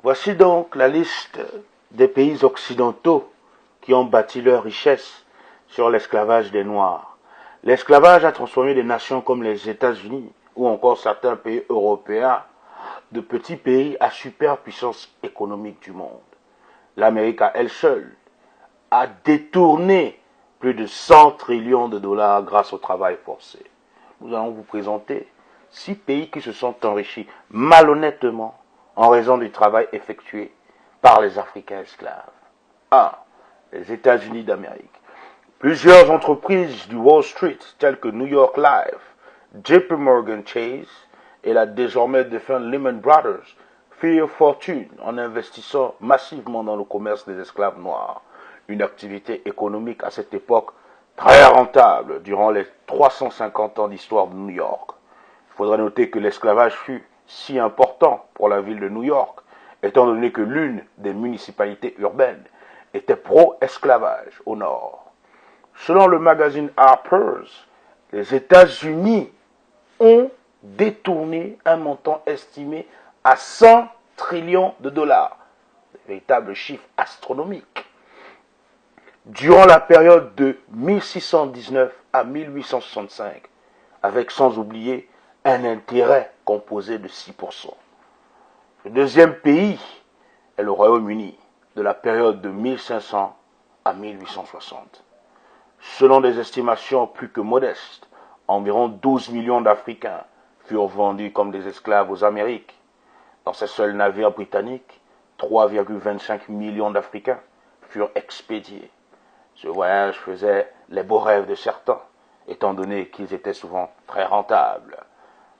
Voici donc la liste des pays occidentaux qui ont bâti leur richesse sur l'esclavage des Noirs. L'esclavage a transformé des nations comme les États-Unis ou encore certains pays européens de petits pays à superpuissance économique du monde. L'Amérique à elle seule a détourné plus de 100 trillions de dollars grâce au travail forcé. Nous allons vous présenter 6 pays qui se sont enrichis malhonnêtement en raison du travail effectué par les Africains esclaves. 1. Les États-Unis d'Amérique. Plusieurs entreprises du Wall Street, telles que New York Life, JP Morgan Chase et la désormais défunte Lehman Brothers, firent fortune en investissant massivement dans le commerce des esclaves noirs, une activité économique à cette époque très rentable durant les 350 ans d'histoire de New York. Il faudra noter que l'esclavage fut si important pour la ville de New York, étant donné que l'une des municipalités urbaines était pro-esclavage au nord. Selon le magazine Harper's, les États-Unis ont détourné un montant estimé à 100 trillions de dollars, un véritable chiffre astronomique, durant la période de 1619 à 1865, avec sans oublier un intérêt composé de 6%. Le deuxième pays est le Royaume-Uni, de la période de 1500 à 1860. Selon des estimations plus que modestes, environ 12 millions d'Africains furent vendus comme des esclaves aux Amériques. Dans ces seuls navires britanniques, 3,25 millions d'Africains furent expédiés. Ce voyage faisait les beaux rêves de certains, étant donné qu'ils étaient souvent très rentables.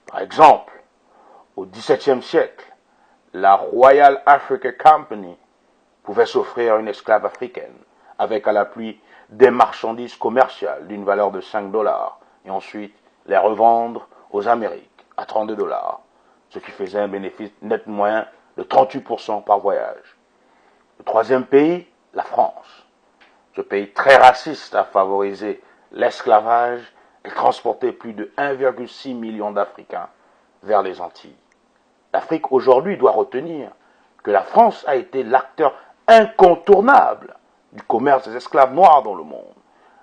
Par exemple, au XVIIe siècle, la Royal Africa Company pouvait s'offrir une esclave africaine, avec à l'appui des marchandises commerciales d'une valeur de 5 dollars, et ensuite les revendre aux Amériques à 32 dollars, ce qui faisait un bénéfice net moyen de 38% par voyage. Le troisième pays, la France. Ce pays très raciste a favorisé l'esclavage et transporté plus de 1,6 million d'Africains vers les Antilles. L'Afrique aujourd'hui doit retenir que la France a été l'acteur incontournable du commerce des esclaves noirs dans le monde,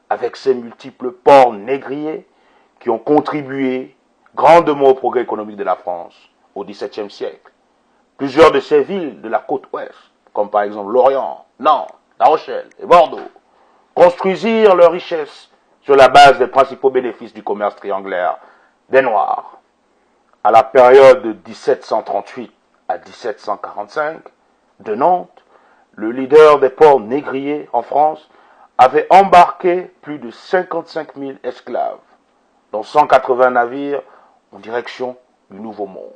avec ses multiples ports négriers qui ont contribué grandement au progrès économique de la France au XVIIe siècle. Plusieurs de ces villes de la côte ouest, comme par exemple Lorient, Nantes, La Rochelle et Bordeaux, construisirent leur richesse sur la base des principaux bénéfices du commerce triangulaire des Noirs. À la période de 1738 à 1745, de Nantes, le leader des ports négriers en France avait embarqué plus de 55 000 esclaves, dont 180 navires en direction du Nouveau Monde.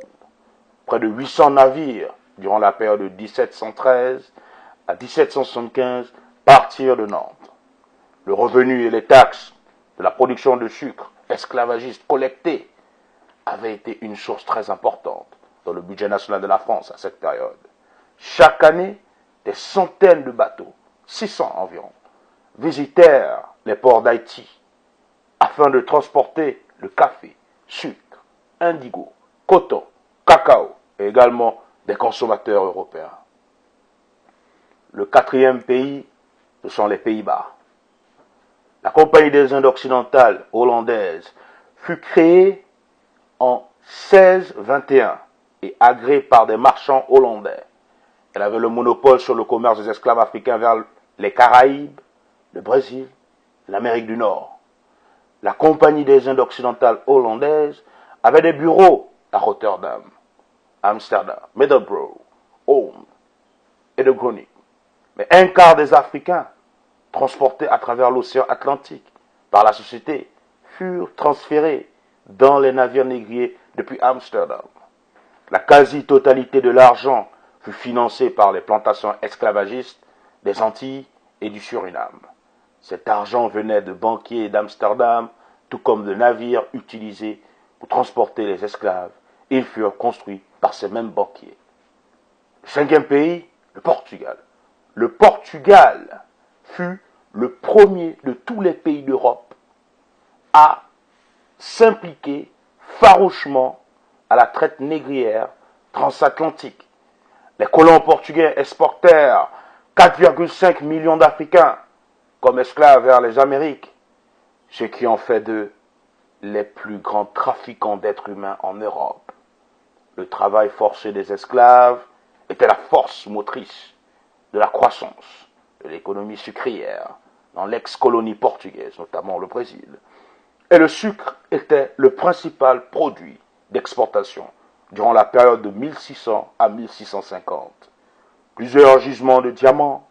Près de 800 navires, durant la période de 1713 à 1775, partirent de Nantes. Le revenu et les taxes de la production de sucre esclavagiste collectées avaient été une source très importante dans le budget national de la France à cette période. Chaque année, des centaines de bateaux, 600 environ, visitèrent les ports d'Haïti afin de transporter le café, sucre, indigo, coton, cacao et également des consommateurs européens. Le quatrième pays, ce sont les Pays-Bas. La Compagnie des Indes occidentales hollandaise fut créée en 1621 et agréée par des marchands hollandais. Elle avait le monopole sur le commerce des esclaves africains vers les Caraïbes, le Brésil, l'Amérique du Nord. La Compagnie des Indes occidentales hollandaise avait des bureaux à Rotterdam, Amsterdam, Middelburg, Ulm et de Groningen. Mais un quart des Africains transportés à travers l'océan Atlantique par la société furent transférés dans les navires négriers depuis Amsterdam. La quasi-totalité de l'argent fut financée par les plantations esclavagistes des Antilles et du Suriname. Cet argent venait de banquiers d'Amsterdam, tout comme de navires utilisés pour transporter les esclaves. Ils furent construits par ces mêmes banquiers. Le cinquième pays, le Portugal. Le Portugal fut le premier de tous les pays d'Europe à s'impliquer farouchement à la traite négrière transatlantique, Les colons portugais exportèrent 4,5 millions d'Africains comme esclaves vers les Amériques, ce qui en fait d'eux les plus grands trafiquants d'êtres humains en Europe. Le travail forcé des esclaves était la force motrice de la croissance de l'économie sucrière dans l'ex-colonie portugaise, notamment le Brésil. Et le sucre était le principal produit d'exportation durant la période de 1600 à 1650. Plusieurs gisements de diamants,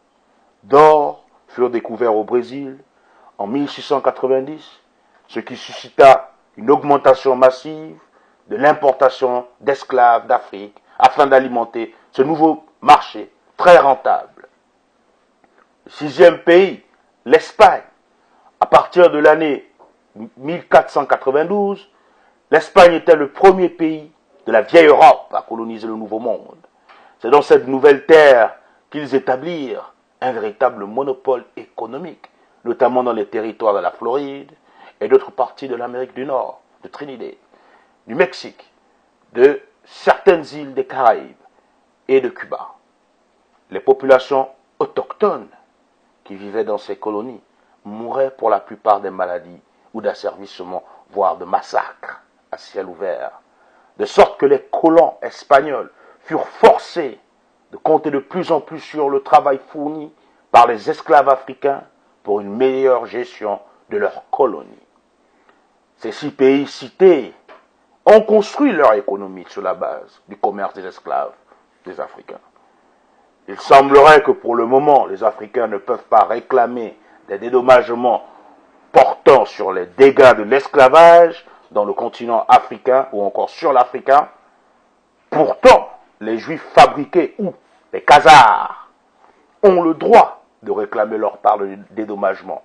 d'or furent découverts au Brésil en 1690, ce qui suscita une augmentation massive de l'importation d'esclaves d'Afrique afin d'alimenter ce nouveau marché très rentable. Le sixième pays, l'Espagne. À partir de l'année 1492, l'Espagne était le premier pays de la vieille Europe à coloniser le Nouveau Monde. C'est dans cette nouvelle terre qu'ils établirent un véritable monopole économique, notamment dans les territoires de la Floride et d'autres parties de l'Amérique du Nord, de Trinidad, du Mexique, de certaines îles des Caraïbes et de Cuba. Les populations autochtones qui vivaient dans ces colonies mouraient pour la plupart des maladies ou d'asservissement, voire de massacres à ciel ouvert, de sorte que les colons espagnols furent forcés de compter de plus en plus sur le travail fourni par les esclaves africains pour une meilleure gestion de leurs colonies. Ces 6 pays cités ont construit leur économie sur la base du commerce des esclaves des Africains. Il semblerait que pour le moment, les Africains ne peuvent pas réclamer des dédommagements portant sur les dégâts de l'esclavage dans le continent africain ou encore sur l'Africain. Pourtant, les Juifs fabriqués ou les Khazars ont le droit de réclamer leur part de dédommagement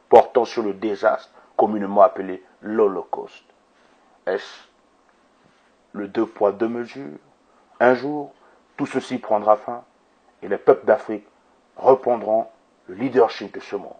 portant sur le désastre communément appelé l'Holocauste. Est-ce le 2 poids 2 mesures? Un jour, tout ceci prendra fin et les peuples d'Afrique reprendront le leadership de ce monde.